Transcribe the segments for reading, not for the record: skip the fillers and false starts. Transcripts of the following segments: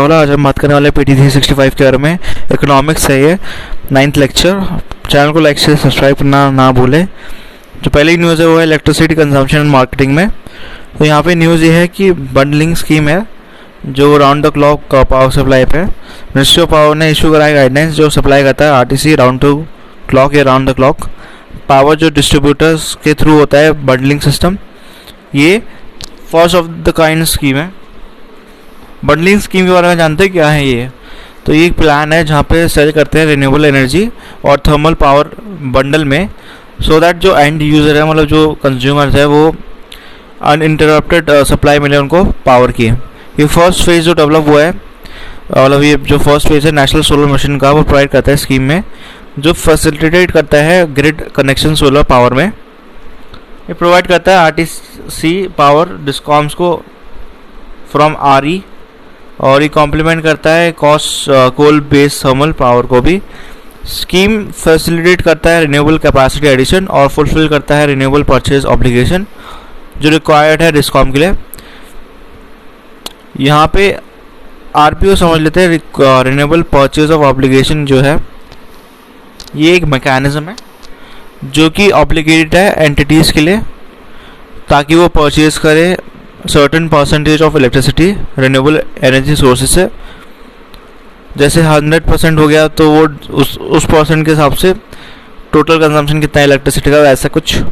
वाला। आज हम बात करने वाले PT 365 के बारे में। इकोनॉमिक्स है ये 9th लेक्चर। चैनल को लाइक से सब्सक्राइब करना ना भूलें। जो पहली न्यूज़ है वो है इलेक्ट्रिसिटी कंजम्पशन एंड मार्केटिंग में। तो यहाँ पे न्यूज़ ये है कि बंडलिंग स्कीम है जो round the clock power supply पे। मिनिस्ट्री ऑफ पावर ने इशू कराया गाइडलाइंस जो सप्लाई करता है RTC राउंड टू क्लॉक या राउंड द क्लॉक पावर जो डिस्ट्रीब्यूटर्स के थ्रू होता है बंडलिंग सिस्टम। ये first of the kind scheme है। बंडलिंग स्कीम के बारे में जानते हैं क्या है ये? तो ये एक प्लान है जहाँ पे सेल करते हैं रिन्यूएबल एनर्जी और थर्मल पावर बंडल में, सो दैट जो एंड यूज़र है मतलब जो कंज्यूमर्स है वो अनइंटरप्टेड सप्लाई मिले उनको पावर की। ये फर्स्ट फेज़ जो डेवलप हुआ है मतलब ये जो फर्स्ट फेज़ है नेशनल सोलर मिशन का वो प्रोवाइड करता है स्कीम में, जो फैसिलिटेट करता है ग्रिड कनेक्शन सोलर पावर में। ये प्रोवाइड करता है RTC पावर डिस्कॉम्स को फ्रॉम RE और ये कॉम्प्लीमेंट करता है कोल बेस्ड थर्मल पावर को भी। स्कीम फैसिलिटेट करता है रिन्यूएबल कैपेसिटी एडिशन और फुलफिल करता है रिन्यूएबल परचेज ऑब्लिगेशन जो रिक्वायर्ड है डिस्कॉम के लिए। यहाँ पे RPO समझ लेते हैं। रिन्यूएबल परचेज ऑफ ऑब्लिगेशन जो है ये एक मैकेनिज्म है जो कि ऑब्लिगेटेड है एंटिटीज़ के लिए ताकि वो परचेज करे certain percentage of electricity renewable energy sources से। जैसे 100% हो गया तो वो उस परसेंट के हिसाब से टोटल कंजम्पशन कितना है इलेक्ट्रिसिटी का, ऐसा कुछ।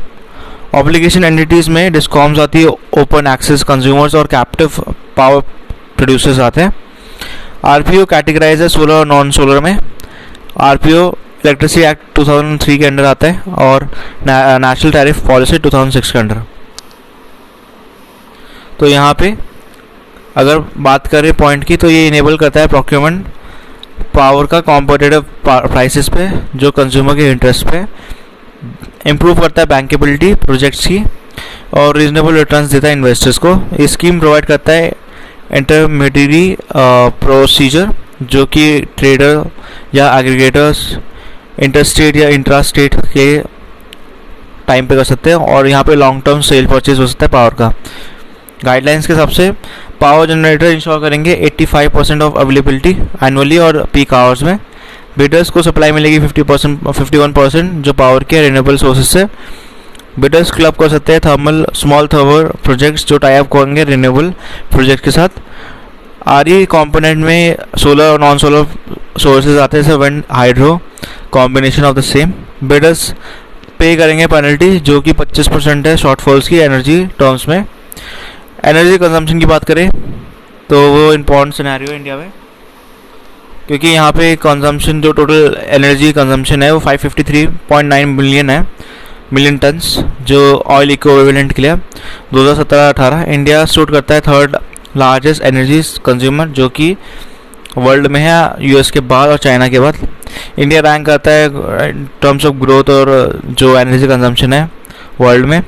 ऑब्लिगेशन एंटिटीज़ में डिस्कॉम्स आती है, ओपन एक्सेस कंज्यूमर्स और कैप्टिव पावर प्रोड्यूसर्स आते हैं। RPO कैटेगराइज है सोलर और नॉन सोलर में। RPO इलेक्ट्रिसिटी एक्ट 2003 के अंडर आता है और नेशनल टैरिफ पॉलिसी 2006 के अंडर। तो यहाँ पे अगर बात करें पॉइंट की तो ये इनेबल करता है प्रोक्योरमेंट पावर का कॉम्पिटिटिव प्राइसेस पे जो कंज्यूमर के इंटरेस्ट पे, इम्प्रूव करता है बैंकेबिलिटी प्रोजेक्ट्स की और रीजनेबल रिटर्न्स देता है इन्वेस्टर्स को। ये स्कीम प्रोवाइड करता है इंटरमीडियरी प्रोसीजर जो कि ट्रेडर या एग्रीगेटर्स इंटरस्टेट या इंट्रा स्टेट के टाइम पे कर सकते हैं और यहाँ पे लॉन्ग टर्म सेल परचेज हो सकता है पावर का। गाइडलाइंस के हिसाब से पावर जनरेटर इंश्योर करेंगे 85% ऑफ अवेलेबिलिटी एनुअली और पीक आवर्स में। बिडर्स को सप्लाई मिलेगी 51% जो पावर के रिन्यूएबल सोर्सेज से। बिडर्स क्लब कर सकते हैं स्मॉल थर्मल प्रोजेक्ट्स जो टाई अप करेंगे रिन्यूएबल प्रोजेक्ट के साथ। RE कंपोनेंट में सोलर और नॉन सोलर सोर्सेज आते हैं, जैसे wind hydro combination of the same. Bidders पे करेंगे पेनल्टी जो कि 25% है शॉर्टफॉल्स की एनर्जी टर्म्स में। एनर्जी कंजम्पशन की बात करें तो वो इम्पॉर्टेंट सिनेरियो है इंडिया में, क्योंकि यहाँ पे कंजम्पशन जो टोटल एनर्जी कंजम्पशन है वो 553.9 मिलियन टन्स जो ऑयल इक्विवेलेंट के लिए 2017-18। इंडिया स्टोर करता है थर्ड लार्जेस्ट एनर्जी कंज्यूमर जो कि वर्ल्ड में है US के बाद और चाइना के बाद। इंडिया रैंक करता है इन टर्म्स ऑफ ग्रोथ और जो एनर्जी कंजम्पशन है वर्ल्ड में।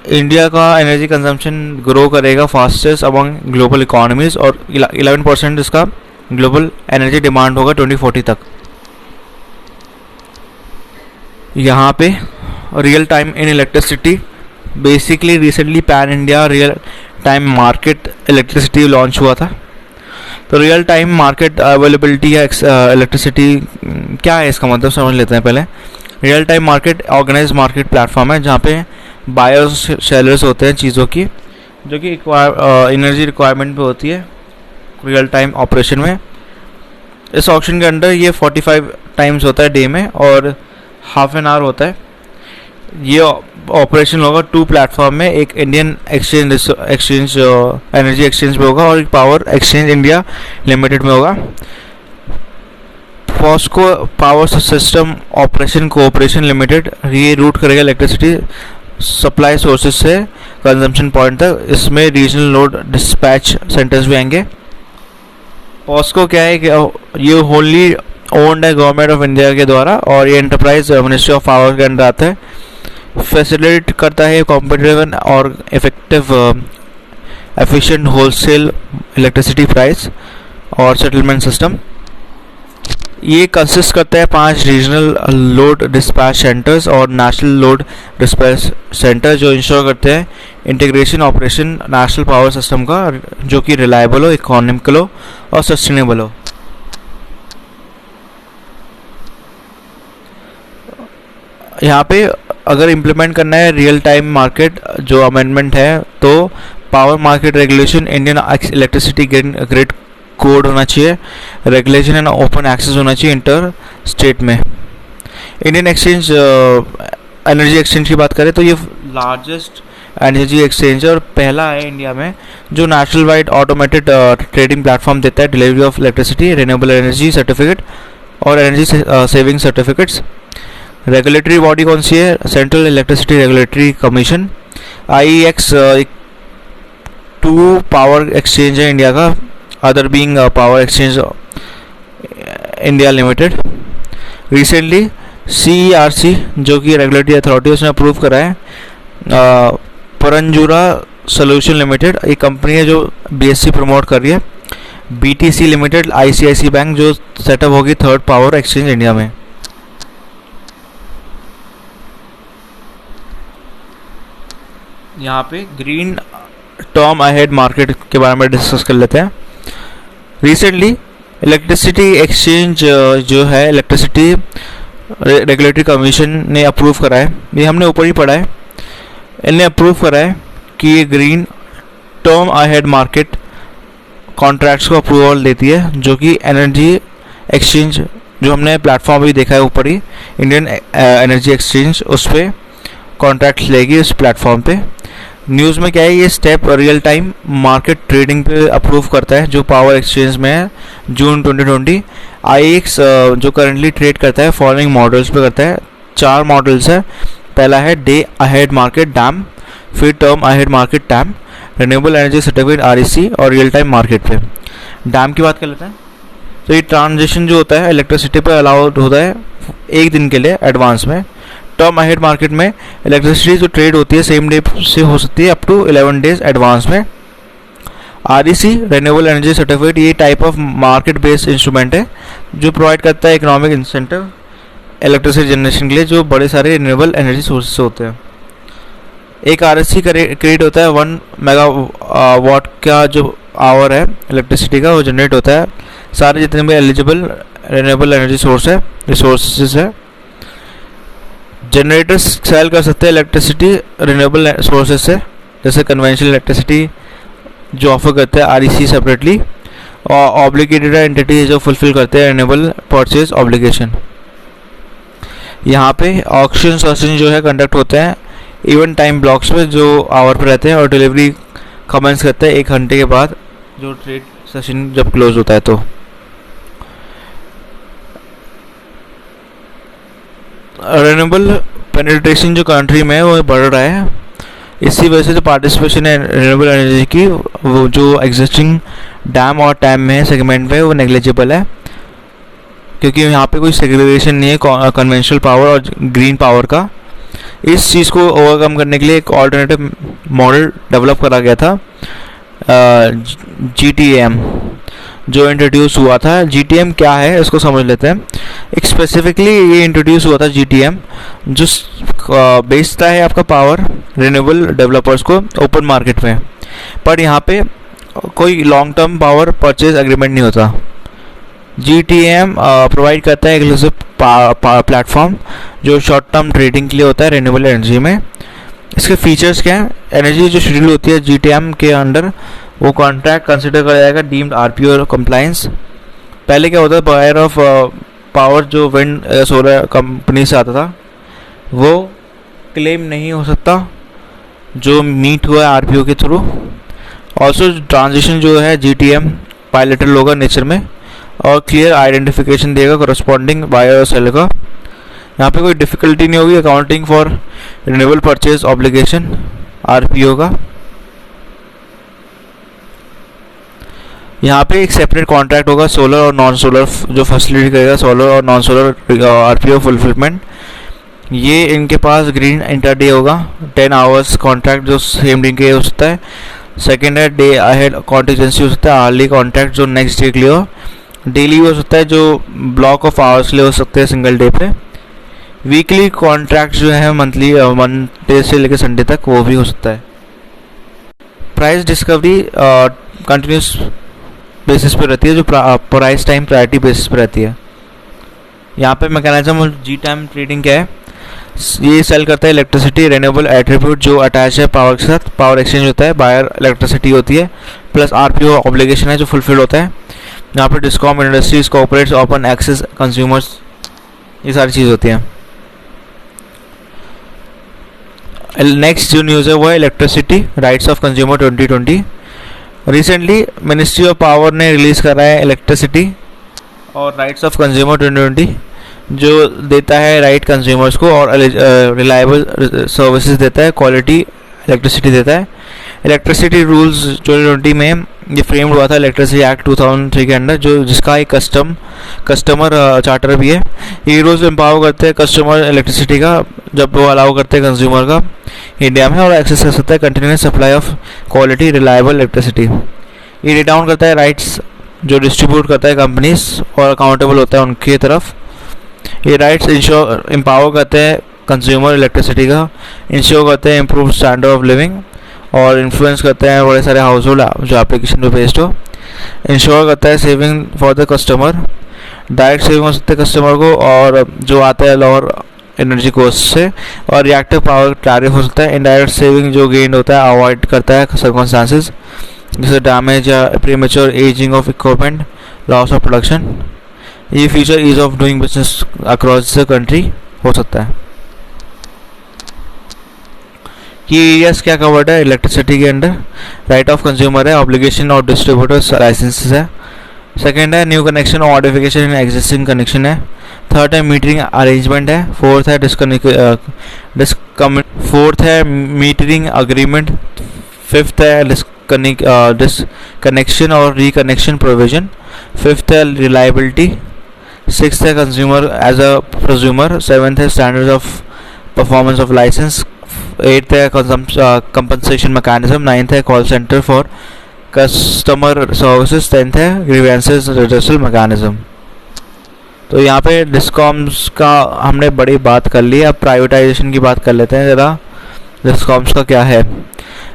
इंडिया का एनर्जी कंजम्पशन ग्रो करेगा फास्टेस्ट अमंग ग्लोबल इकोनॉमीज और 11% इसका ग्लोबल एनर्जी डिमांड होगा 2040 तक। यहाँ पे real time in electricity basically recently pan India real time market electricity launch हुआ था। तो रियल टाइम मार्केट अवेलेबिलिटी या इलेक्ट्रिसिटी क्या है इसका मतलब समझ लेते हैं पहले। Real time market organise market platform है जहाँ पे बायर्स सेलर्स होते हैं चीज़ों की जो कि एनर्जी रिक्वायरमेंट पे होती है रियल टाइम ऑपरेशन में। इस ऑप्शन के अंडर ये 45 टाइम्स होता है डे में और हाफ एन आवर होता है। ये ऑपरेशन होगा 2 प्लेटफॉर्म में, एक इंडियन एक्सचेंज एनर्जी एक्सचेंज में होगा और एक पावर एक्सचेंज इंडिया लिमिटेड में होगा। POSOCO power system operation cooperation limited ये रूट करेगा इलेक्ट्रिसिटी सप्लाई सोर्सेज से कंजम्पशन पॉइंट तक। इसमें रीजनल लोड डिस्पैच सेंटर्स भी आएंगे। पॉस्को क्या है कि ये होली ओन्ड है गवर्नमेंट ऑफ इंडिया के द्वारा और ये एंटरप्राइज मिनिस्ट्री ऑफ पावर के अंडर आता है। फैसिलिटेट करता है कॉम्पिटिटिव और effective efficient wholesale electricity price और सेटलमेंट सिस्टम। ये कंसिस्ट करता है 5 रीजनल लोड डिस्पैच सेंटर्स और नेशनल लोड डिस्पैच सेंटर, जो इंश्योर करते हैं integration operation national power system का, जो कि रिलायबल हो, इकोनॉमिकल हो और सस्टेनेबल हो। यहाँ पे अगर इम्प्लीमेंट करना है रियल टाइम मार्केट जो अमेंडमेंट है, तो power market regulation, Indian electricity grid code होना चाहिए, रेगुलेशन एंड ओपन एक्सेस होना चाहिए इंटर स्टेट में। इंडियन एक्सचेंज एनर्जी एक्सचेंज की बात करें तो ये लार्जेस्ट एनर्जी एक्सचेंज है और पहला है इंडिया में जो national wide automated trading platform देता है delivery of electricity, renewable energy certificate और energy saving certificates. Regulatory body कौन सी है? Central electricity regulatory commission. IEX 2 power exchange है इंडिया का, other being power exchange India limited. Recently CERC जो कि रेगुलेटरी अथॉरिटी उसने अप्रूव करा है परंजुरा सोल्यूशन लिमिटेड, एक कंपनी है जो BSC प्रमोट कर रही है। BTC लिमिटेड ICICI बैंक जो सेटअप होगी 3rd पावर एक्सचेंज इंडिया में। यहाँ पे ग्रीन टर्म अहेड मार्केट के बारे में डिस्कस कर लेते हैं। रिसेंटली इलेक्ट्रिसिटी एक्सचेंज जो है इलेक्ट्रिसिटी रेगुलेटरी कमीशन ने अप्रूव करा है, ये हमने ऊपर ही पढ़ा है, इन्हें अप्रूव करा है कि ये green term ahead market contracts को अप्रूवल देती है, जो कि एनर्जी एक्सचेंज जो हमने प्लेटफॉर्म भी देखा है ऊपर ही, इंडियन एनर्जी एक्सचेंज, उस पर कॉन्ट्रैक्ट लेगी उस प्लेटफॉर्म पे। न्यूज़ में क्या है, ये step real time market trading पे अप्रूव करता है जो पावर एक्सचेंज में है जून 2020। IEX जो करंटली ट्रेड करता है फॉलोइंग मॉडल्स पे करता है, 4 मॉडल्स है। पहला है डे अहेड मार्केट डैम, फिर term ahead market time, renewable energy certificate REC और रियल टाइम मार्केट पे। डैम की बात कर लेते हैं तो ये ट्रांजेक्शन जो होता है इलेक्ट्रिसिटी पे अलाउड होता है 1 दिन के लिए एडवांस में। टर्म अहेड मार्केट में इलेक्ट्रिसिटी जो ट्रेड होती है सेम डे से हो सकती है अप टू 11 डेज एडवांस में। REC रिन्यूएबल एनर्जी सर्टिफिकेट ये type of market based instrument है जो प्रोवाइड करता है इकोनॉमिक इंसेंटिव इलेक्ट्रिसिटी जनरेशन के लिए जो बड़े सारे रिन्यूएबल एनर्जी सोर्सेस होते हैं। एक REC क्रेडिट होता है 1 मेगावाट का जो आवर है इलेक्ट्रिसिटी का, वो जनरेट होता है सारे जितने भी एलिजिबल रिन्यूएबल एनर्जी सोर्स है रिसोर्सेज है। जनरेटर्स सेल कर सकते हैं इलेक्ट्रिसिटी रिन्यूएबल सोर्सेज से, जैसे कन्वेंशनल इलेक्ट्रिसिटी जो ऑफर करते हैं REC सेपरेटली, और ऑब्लिगेटेड एंटिटी जो फुलफिल करते हैं रिन्यूएबल परचेज ऑब्लिगेशन। यहाँ पे ऑक्शन सेशन जो है कंडक्ट होते हैं इवन टाइम ब्लॉक्स में जो आवर पर रहते हैं और डिलीवरी कमेंस करते हैं 1 घंटे के बाद जो ट्रेड सेशन जब क्लोज होता है। तो रिन्यूएबल पेनिट्रेशन जो कंट्री में है वो बढ़ रहा है, इसी वजह से जो पार्टिसिपेशन है रिन्यूएबल एनर्जी की वो जो एग्जिस्टिंग डैम और टैम में सेगमेंट में वो नेग्लिजिबल है, क्योंकि यहाँ पे कोई सेग्रीगेशन नहीं है कन्वेंशनल पावर और ग्रीन पावर का। इस चीज़ को ओवरकम करने के लिए एक ऑल्टरनेटिव मॉडल डेवलप करा गया था GTAM जो इंट्रोड्यूस हुआ था। GTAM क्या है इसको समझ लेते हैं। एक स्पेसिफिकली ये इंट्रोड्यूस हुआ था GTAM जो बेचता है आपका पावर रिन्यूएबल डेवलपर्स को ओपन मार्केट में, पर यहाँ पे कोई long term power purchase agreement नहीं होता। GTAM प्रोवाइड करता है एक्सक्लूसिव प्लेटफॉर्म जो शॉर्ट टर्म ट्रेडिंग के लिए होता है रिन्यूएबल एनर्जी में। इसके फीचर्स क्या हैं? एनर्जी जो शेड्यूल होती है GTAM के अंडर वो कॉन्ट्रैक्ट कंसिडर करा जाएगा डीम्ड RPO कंप्लायंस। पहले क्या होता है, बायर ऑफ पावर जो विंड सोलर कंपनी से आता था वो क्लेम नहीं हो सकता जो मीट हुआ है RPO के थ्रू। ऑल्सो ट्रांजिशन जो है GTAM बायलैटरल होगा नेचर में और क्लियर आइडेंटिफिकेशन देगा करस्पॉन्डिंग बायर और सेलर का। यहाँ पे कोई डिफ़िकल्टी नहीं होगी accounting for renewable purchase obligation RPO का। यहाँ पे एक सेपरेट कॉन्ट्रैक्ट होगा सोलर और नॉन सोलर जो फैसिलिटी करेगा सोलर और नॉन सोलर RPO फुलफिलमेंट। ये इनके पास ग्रीन इंटरडे होगा 10 आवर्स कॉन्ट्रैक्ट जो सेम डे के हो सकता है। सेकेंड है डे अहेड कॉन्टिजेंसी हो सकता है, आर्ली कॉन्ट्रैक्ट जो नेक्स्ट डे के लिए हो। डेली हो सकता है, जो ब्लॉक ऑफ आवर्स ले हो सकते हैं सिंगल डे पे। वीकली कॉन्ट्रैक्ट जो है मंथली, मंडे से लेकर संडे तक, वो भी हो सकता है। प्राइस डिस्कवरी कंटिन्यूस बेसिस पे रहती है, जो प्राइस टाइम प्रायोरिटी बेसिस पे रहती है। यहाँ पे मैकेनिज्म जी टाइम ट्रेडिंग क्या है, ये सेल करता है इलेक्ट्रिसिटी रेन्यूएबल एट्रीब्यूट जो अटैच है पावर के साथ। पावर एक्सचेंज होता है, बायर इलेक्ट्रिसिटी होती है, प्लस आरपीओ ऑब्लिगेशन है जो फुलफिल होता है। यहाँ पे discom, industries, corporates, open access, consumers, ये सारी चीज़ होती हैं। नेक्स्ट जो न्यूज़ है वो है electricity rights of consumer 2020। Recently ministry of power ने रिलीज़ करा है इलेक्ट्रिसिटी और राइट्स ऑफ कंज्यूमर 2020, जो देता है राइट कंज्यूमर्स को और रिलायबल सर्विसेज देता है, क्वालिटी इलेक्ट्रिसिटी देता है। इलेक्ट्रिसिटी रूल्स 2020 में ये फ्रेम्ड हुआ था इलेक्ट्रिसिटी एक्ट 2003 के अंडर, जो जिसका एक कस्टमर चार्टर भी है। ये रूल्स एम्पावर करते हैं कस्टमर इलेक्ट्रिसिटी का, जब वो अलाउ करते हैं कंज्यूमर का इंडिया में, और एक्सेस कर सकता है continuous supply of quality reliable electricity. ये डे डाउन करता है राइट्स जो डिस्ट्रीब्यूट करता है कंपनीज और अकाउंटेबल होता है उनकी तरफ। ये राइट्स इंश्योर एम्पावर करते हैं कंज्यूमर इलेक्ट्रिसिटी का, इंश्योर करते हैं इम्प्रूव स्टैंडर्ड ऑफ लिविंग, और इन्फ्लुएंस करते हैं बड़े सारे हाउस होल्ड जो एप्लीकेशन पे बेस्ड हो। इंश्योर करता है saving for the customer, direct saving हो सकते हैं कस्टमर को, और जो आता है लोअर एनर्जी कॉस्ट से, और रिएक्टिव पावर टैरिफ हो सकता है। इनडायरेक्ट सेविंग जो गेन होता है अवॉइड करता है सर्कमस्टांसेस जैसे डैमेज या premature ageing of equipment, loss of production. ये future ease of doing business across the country हो सकता है। ये एरियाज क्या कवर्ड है इलेक्ट्रिसिटी के अंडर, राइट ऑफ कंज्यूमर है, ऑब्लिगेशन ऑफ डिस्ट्रीब्यूटर्स लाइसेंसेस है। सेकेंड है न्यू कनेक्शन और मॉडिफिकेशन इन एग्जिस्टिंग कनेक्शन है। थर्ड है मीटरिंग अरेंजमेंट है। फोर्थ है मीटरिंग अग्रीमेंट। फिफ्थ है डिसकनेक्शन और रिकनेक्शन प्रोविजन। फिफ्थ है रिलायबिलिटी। सिक्स्थ है consumer as a prosumer. Seventh है standards of performance of licence. Eighth है कंपनसेशन मैकेनिज्म। नाइन्थ है call centre for customer services. Tenth है ग्रीवेंसेस रिड्रेसल मैकेनिज्म। तो यहाँ पे डिस्कॉम्स का हमने बड़ी बात कर ली। अब प्राइवेटाइजेशन की बात कर लेते हैं ज़रा। डिस्कॉम्स का क्या है,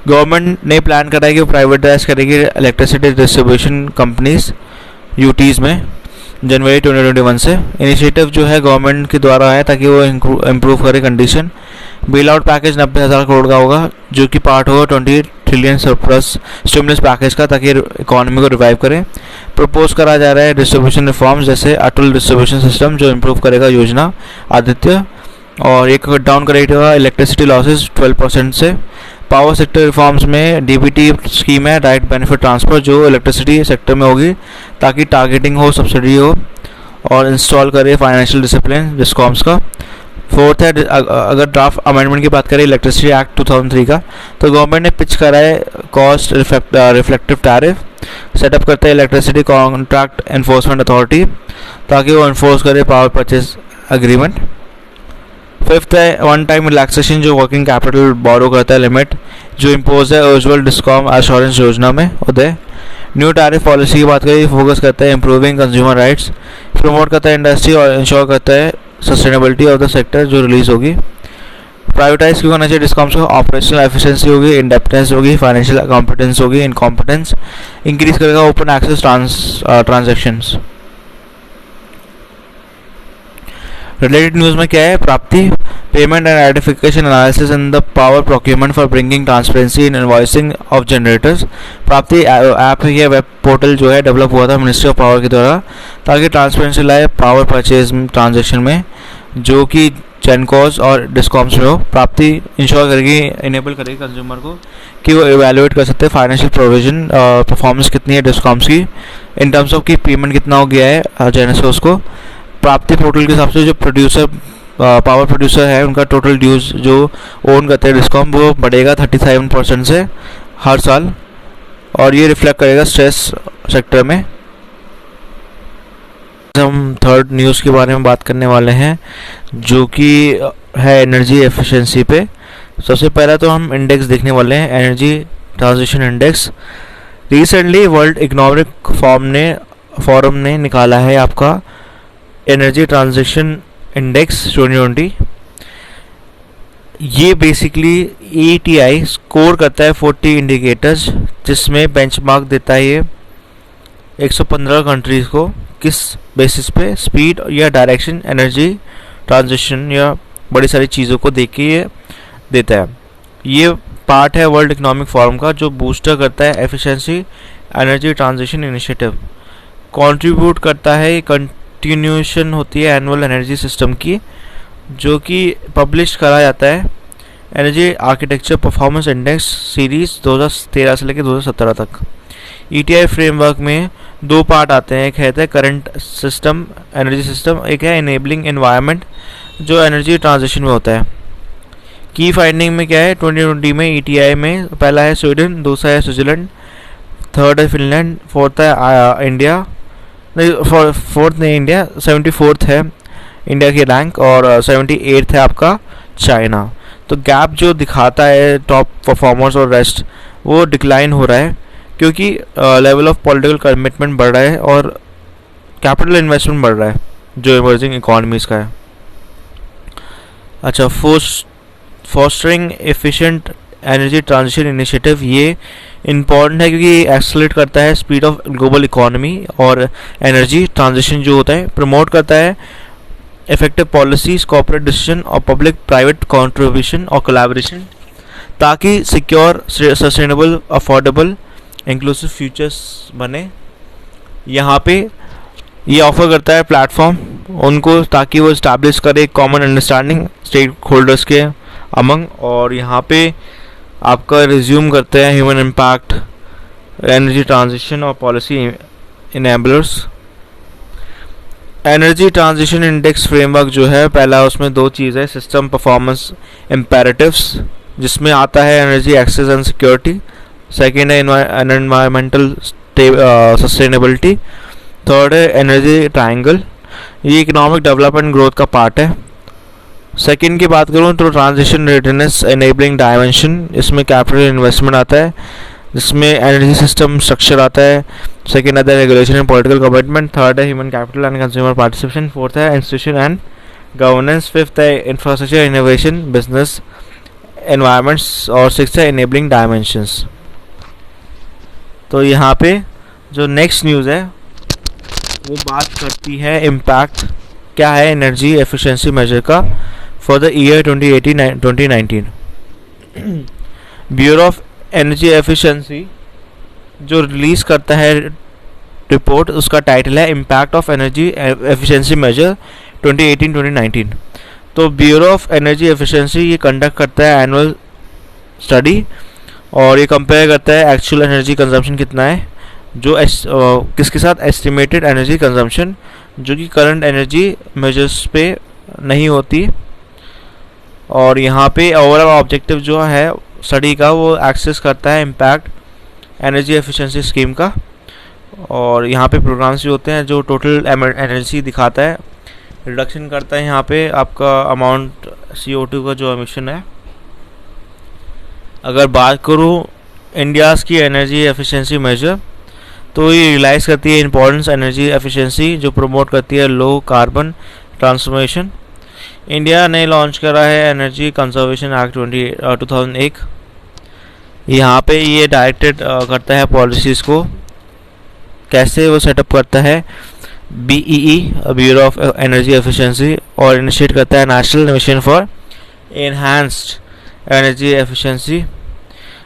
गवर्नमेंट ने प्लान करा है कि वो प्राइवेटाइज करेगी इलेक्ट्रिसिटी डिस्ट्रीब्यूशन कंपनीज यूटीज़ में जनवरी 2021 से। इनिशिएटिव जो है गवर्नमेंट के द्वारा है ताकि वो इम्प्रूव करे condition. Bail out package 90,000 crore का होगा जो कि पार्ट होगा 20 ट्रिलियन सरप्लस स्टिमुलस पैकेज का, ताकि इकोनॉमी को रिवाइव करें। प्रपोज करा जा रहा है डिस्ट्रीब्यूशन रिफॉर्म्स जैसे अटल डिस्ट्रीब्यूशन सिस्टम जो इम्प्रूव करेगा योजना आदित्य, और एक कट डाउन करेगा इलेक्ट्रिसिटी लॉसेज 12% से। पावर सेक्टर रिफॉर्म्स में डीबीटी स्कीम है, डायरेक्ट बेनिफिट ट्रांसफर, जो इलेक्ट्रिसिटी सेक्टर में होगी ताकि टारगेटिंग हो, सब्सिडी हो, और इंस्टॉल करे फाइनेंशियल डिसिप्लिन डिस्कॉम्स का। फोर्थ है अगर ड्राफ्ट अमेंडमेंट की बात करें इलेक्ट्रिसिटी एक्ट 2003 का, तो गवर्नमेंट ने पिच करा है कॉस्ट रिफ्लेक्टिव टैरिफ। सेटअप करता है इलेक्ट्रिसिटी कॉन्ट्रैक्ट एनफोर्समेंट अथॉरिटी ताकि वो इन्फोर्स करे पावर परचेज एग्रीमेंट। फिफ्थ है वन टाइम रिलैक्सेशन जो वर्किंग कैपिटल बोरो करता है लिमिट जो इम्पोज है उज्ज्वल डिस्कॉम एश्योरेंस योजना में उदय। न्यू टैरिफ पॉलिसी की बात करें, फोकस करता है इंप्रूविंग कंज्यूमर राइट्स, प्रमोट करता है इंडस्ट्री और इंश्योर करता है सस्टेनेबिलिटी ऑफ द सेक्टर जो रिलीज होगी। प्राइवेटाइज क्यों होना चाहिए डिस्कॉम्स को, ऑपरेशनल एफिशिएंसी होगी, इंडेप्टनेस होगी, फाइनेंशियल कॉम्पिटेंस होगी, इनकॉम्पिटेंस इंक्रीज करेगा, open access transactions. Related news में क्या है, Praapti payment and identification analysis in the power procurement for bringing transparency in invoicing of generators. Praapti app है, वेब पोर्टल जो है डेवलप हुआ था मिनिस्ट्री ऑफ पावर के द्वारा ताकि ट्रांसपेरेंसी लाए पावर परचेज ट्रांजेक्शन में जो कि जेनकॉस और डिस्कॉम्स में हो। प्राप्ति इंश्योर करेगी, इनेबल करेगी कंज्यूमर को कि वो इवेलुएट कर सकते हैं फाइनेंशियल प्रोविजन परफॉर्मेंस कितनी है डिस्कॉम्स की इन टर्म्स ऑफ कि पेमेंट कितना हो गया है जेनेसिस को। प्राप्ति पोर्टल के हिसाब से जो प्रोड्यूसर पावर प्रोड्यूसर है उनका टोटल ड्यूज जो ओन करते हैं डिस्कॉम वो बढ़ेगा 37% से हर साल, और ये रिफ्लेक्ट करेगा स्ट्रेस सेक्टर में। हम थर्ड न्यूज़ के बारे में बात करने वाले हैं जो कि है एनर्जी एफिशिएंसी पे। सबसे पहला तो हम इंडेक्स देखने वाले हैं, energy transition index. Recently world economic forum ने फोरम ने निकाला है आपका एनर्जी ट्रांजिशन इंडेक्स 2020। ये बेसिकली ETI स्कोर करता है 40 इंडिकेटर्स, जिसमें बेंचमार्क देता है ये 115 कंट्रीज़ को किस बेसिस पे स्पीड या डायरेक्शन एनर्जी ट्रांजिशन या बड़ी सारी चीज़ों को देख के ये देता है। ये पार्ट है वर्ल्ड इकोनॉमिक फोरम का, जो बूस्टर करता है efficiency energy transition initiative, contribute करता है। कंटिन्यूएशन होती है एनुअल एनर्जी सिस्टम की, जो कि पब्लिश करा जाता है energy architecture performance index series 2013 से लेकर 2017 तक। ETI फ्रेमवर्क में 2 पार्ट आते हैं, एक है करंट सिस्टम एनर्जी सिस्टम, एक है इनेबलिंग एनवायरनमेंट जो एनर्जी ट्रांजिशन में होता है। की फाइंडिंग में क्या है 2020 में ETI में पहला है स्वीडन, दूसरा है स्विट्जरलैंड, थर्ड है फिनलैंड, फोर्थ है इंडिया, नहीं फोर्थ नहीं इंडिया, 74th है इंडिया की रैंक और 78th है आपका चाइना। तो गैप जो दिखाता है टॉप परफॉर्मर्स और रेस्ट, वो डिक्लाइन हो रहा है क्योंकि लेवल ऑफ पॉलिटिकल कमिटमेंट बढ़ रहा है और कैपिटल इन्वेस्टमेंट बढ़ रहा है जो इमर्जिंग इकोनॉमीज़ का है। अच्छा, fostering efficient energy transition initiative, ये इम्पॉर्टेंट है क्योंकि ये एक्सेलरेट करता है स्पीड ऑफ ग्लोबल इकोनॉमी और एनर्जी ट्रांजिशन जो होता है, प्रमोट करता है इफेक्टिव पॉलिसीज, कॉर्पोरेट डिसीजन और पब्लिक प्राइवेट कंट्रीब्यूशन और कोलैबोरेशन, ताकि secure, sustainable, affordable, inclusive futures बने। यहाँ पे ये ऑफर करता है प्लेटफॉर्म उनको, ताकि वो इस्टेब्लिश करे कॉमन अंडरस्टैंडिंग स्टेक होल्डर्स के अमंग। और यहाँ पे आपका रिज्यूम करते हैं ह्यूमन इम्पैक्ट, एनर्जी ट्रांजिशन और policy enablers. Energy transition index framework जो है, पहला उसमें 2 चीज़ है, सिस्टम परफॉर्मेंस इम्पेरेटिव्स जिसमें आता है energy access and security, second है एनवायरमेंटल सस्टेनेबिलिटी, थर्ड है एनर्जी ट्रायंगल, ये इकोनॉमिक डेवलपमेंट ग्रोथ का पार्ट है। सेकेंड की बात करूँ तो ट्रांजिशन रेडीनेस एनेबलिंग डायमेंशन, इसमें कैपिटल इन्वेस्टमेंट आता है, जिसमें एनर्जी सिस्टम स्ट्रक्चर आता है, सेकेंड आता है regulation and political commitment, third है human capital and consumer participation, fourth है इंस्टीट्यूशन एंड गवर्नेंस, फिफ्थ है इंफ्रास्ट्रक्चर इनोवेशन बिजनेस एनवायरनमेंट्स और सिक्स्थ है इनेबलिंग डायमेंशंस। तो यहाँ पे जो नेक्स्ट न्यूज़ है वो बात करती है इम्पैक्ट क्या है एनर्जी एफिशिएंसी मेजर का for the year 2018-2019। Bureau of energy efficiency जो रिलीज़ करता है रिपोर्ट, उसका टाइटल है impact of energy efficiency measure 2018-2019। तो ब्यूरो ऑफ एनर्जी एफिशिएंसी ये कंडक्ट करता है एनुअल स्टडी और ये कंपेयर करता है एक्चुअल एनर्जी कंजम्पशन कितना है जो किसके साथ एस्टिमेटेड एनर्जी कंजम्पशन जो कि करंट एनर्जी मेजर्स पे नहीं होती। और यहाँ पे ओवरऑल ऑब्जेक्टिव जो है स्टडी का वो एक्सेस करता है इम्पैक्ट एनर्जी एफिशिएंसी स्कीम का। और यहाँ पे प्रोग्राम्स भी होते हैं जो टोटल एनर्जी दिखाता है, रिडक्शन करता है यहाँ पे आपका अमाउंट CO2 का जो एमिशन है। अगर बात करूँ इंडियाज़ की एनर्जी एफिशिएंसी मेजर, तो ये रियलाइज़ करती है इंपॉर्टेंस एनर्जी एफिशिएंसी जो प्रमोट करती है लो कार्बन ट्रांसफॉर्मेशन। इंडिया ने लॉन्च करा है एनर्जी कंजर्वेशन एक्ट 2001। यहाँ पे ये डायरेक्टेड करता है पॉलिसीज़ को, कैसे वो सेटअप करता है BEE bureau of energy efficiency और इनिशिएट करता है national mission for enhanced energy efficiency.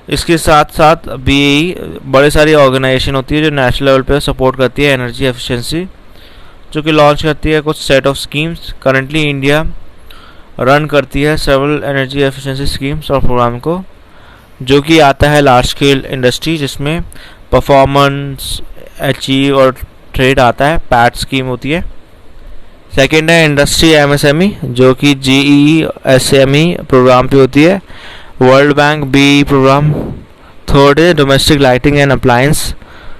इसके साथ साथ BEE बड़े सारी ऑर्गेनाइजेशन होती है जो नेशनल लेवल पे सपोर्ट करती है एनर्जी एफिशिएंसी, जो कि लॉन्च करती है कुछ set of schemes. Currently India run करती है सेवरल एनर्जी एफिशिएंसी स्कीम्स और प्रोग्राम को, जो कि आता है लार्ज स्केल इंडस्ट्री जिसमें परफॉर्मेंस अचीव और ट्रेड आता है, पैट स्कीम होती है। सेकेंड है इंडस्ट्री MSME जो कि GESME प्रोग्राम पे होती है, world bank BEE programme. Third है डोमेस्टिक लाइटिंग एंड अप्लायंस,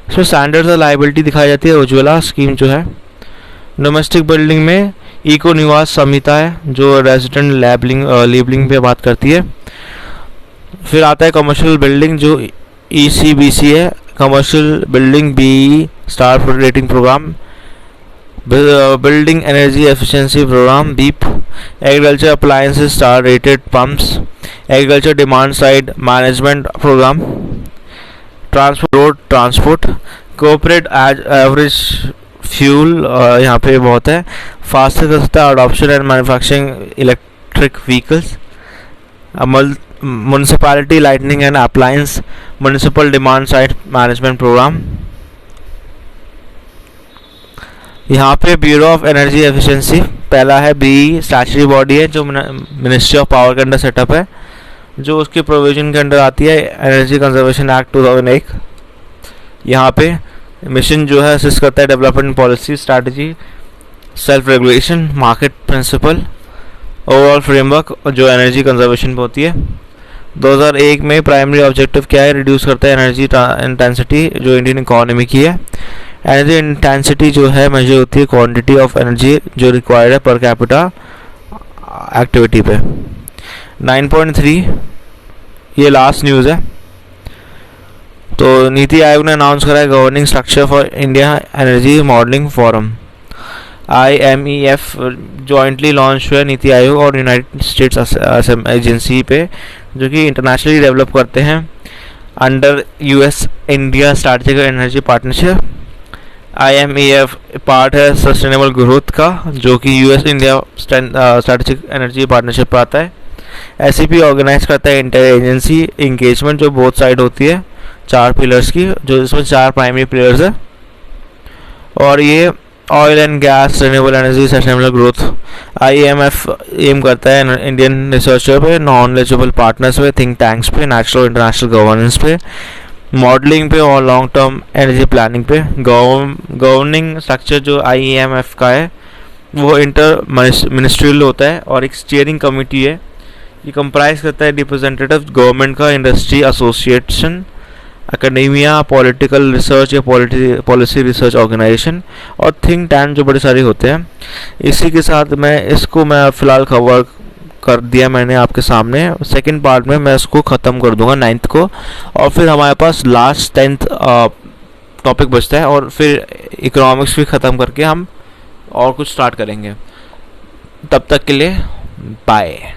इसमें स्टैंडर्ड्स और लाइबिलिटी दिखाई जाती है, उज्ज्वला स्कीम जो है। डोमेस्टिक बिल्डिंग में इको निवास संहिता है जो रेजिडेंट लेबलिंग पे बात करती है। फिर आता है कमर्शियल बिल्डिंग जो ECBC है, commercial building B star rating programme, building energy efficiency programme BEEP, agriculture appliances star rated pumps, agriculture demand side management programme, transport road transport, cooperate average fuel यहाँ पे बहुत है, फास्टर कर सकता है adoption and manufacturing electric vehicles, municipality lightning and appliance, municipal demand side management programme. यहाँ पे bureau of energy efficiency पहला है, बी स्टैचुटरी बॉडी है जो मिनिस्ट्री ऑफ पावर के अंडर सेटअप है, जो उसके प्रोविजन के अंडर आती है, एनर्जी कंजर्वेशन एक्ट 2001। यहाँ पे मिशन जो है असिस्ट करता है development policy strategy, self regulation, market principle, overall framework जो एनर्जी कंजर्वेशन पे होती है। 2001 में प्राइमरी ऑब्जेक्टिव क्या है, रिड्यूस करता है एनर्जी इंटेंसिटी जो इंडियन इकोनॉमी की है। एनर्जी इंटेंसिटी जो है मेजर होती है क्वांटिटी ऑफ एनर्जी जो रिक्वायर्ड है पर कैपिटा एक्टिविटी पे। 9.3 ये लास्ट न्यूज़ है। तो नीति आयोग ने अनाउंस करा है governing structure for India energy modelling forum, IMEF jointly launch हुआ है नीति आयोग और यूनाइटेड स्टेट्स एजेंसी पे, जो कि इंटरनेशनली डेवलप करते हैं under US India strategic energy partnership. IMEF part है सस्टेनेबल ग्रोथ का, जो कि US India strategic energy partnership पर आता है। SEP ऑर्गेनाइज करता है इंटर एजेंसी इंगेजमेंट जो बोथ साइड होती है 4 पिलर्स की, जो इसमें 4 प्राइमरी पिलर्स है। और ये oil and gas, renewable energy, sustainable growth. IMF aim करता है इंडियन रिसर्चर पे, नॉन एलिजिबल पार्टनर्स पे, थिंक टैंक्स पे, नेचुरल इंटरनेशनल गवर्नेंस पे, मॉडलिंग पे और लॉन्ग टर्म एनर्जी प्लानिंग पे। गवर्निंग स्ट्रक्चर जो IMF का है वो इंटर मिनिस्ट्रियल होता है और एक स्टीयरिंग कमेटी है। ये कंप्राइज करता है रिप्रेजेंटेटिव गवर्नमेंट का, industry association, academia, political research या पॉलिसी रिसर्च ऑर्गेनाइजेशन और थिंक टैंक जो बड़े सारे होते हैं। इसी के साथ मैं फ़िलहाल कवर कर दिया मैंने आपके सामने। सेकंड पार्ट में मैं इसको ख़त्म कर दूंगा 9th को, और फिर हमारे पास लास्ट 10th टॉपिक बचता है और फिर इकोनॉमिक्स भी ख़त्म करके हम और कुछ स्टार्ट करेंगे। तब तक के लिए बाय।